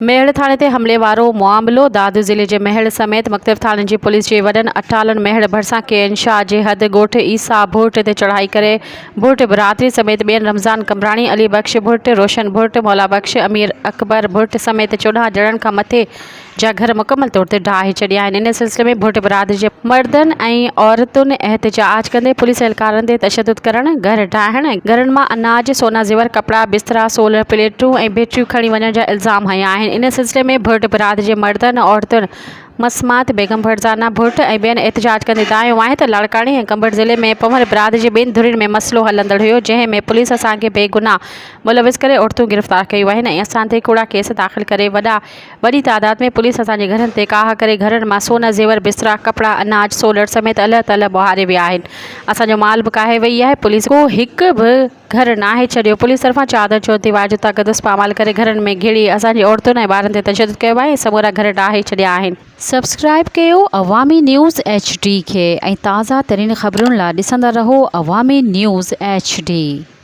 मेहड़ थाणे ते हमले वारो मामिलो दादू ज़िले जे मेहड़ समेत मुख़्तलिफ़ थाणनि जी पुलिस जे वॾनि अटालनि मेहड़ भरिसां केनशाह जे हद ॻोठ ईसा भुट ते चढ़ाई करे भुट बिरादरी समेत ॿियनि रमज़ान कमराणी अली बख़्श भुट रोशन भुट मौला बख़्श अमीर अकबर भुट समेत 14 ॼणनि खां मथे जा घर मुकमल तौर ते ढाहे छॾिया आहिनि। इन सिलसिले में भुट बिरादरी जे मर्दनि ऐं औरतुनि एहतजाज कंदे पुलिस एहलकारनि ते तशदुद करणु, घर ढाहण, घरनि मां अनाज, सोना ज़ेवर, कपिड़ा, बिस्तरा, सोलर प्लेटूं ऐं बैटरियूं खणी वञण जा इल्ज़ाम हया आहिनि। इन सिलसिले में भुट बिरादरी जे मर्दनि औरतुनि मसमात बेगम फरज़ाना भुट ऐं ॿियनि एहतजाज कंदे दायो आहे त लाड़काणी ऐं कंबड़ ज़िले में पवल बिरादरी जे ॿिनि धुरियुनि में मसइलो हलंदड़ हुयो, जंहिं में पुलिस असांखे बेगुनाह मुलविस करे औरतूं गिरफ़्तार कयूं आहिनि ऐं असां ते कूड़ा केस दाख़िल करे वॾी तादाद में पुलिस असांजे घरनि ते काह करे घरनि मां सोना ज़ेवर, बिस्तरा, कपिड़ा, अनाज, सोलर समेत अल तल ॿुहारे विया आहिनि। असांजो माल बि काहे वई आहे। पुलिस को हिकु बि घर नाहे छॾियो। पुलिस तरफ़ां चादर चोर दीवार जो तक़दस पामाल करे घरनि में घिड़ी असांजी औरतुनि ऐं ॿारनि ते तशदुद कयो आहे ऐं समूरा घर ढाहे छॾिया आहिनि। सब्सक्राइब कयो अवामी न्यूज़ HD खे ऐं ताज़ा तरीन ख़बरुनि लाइ ॾिसंदा रहो अवामी न्यूज़ HD।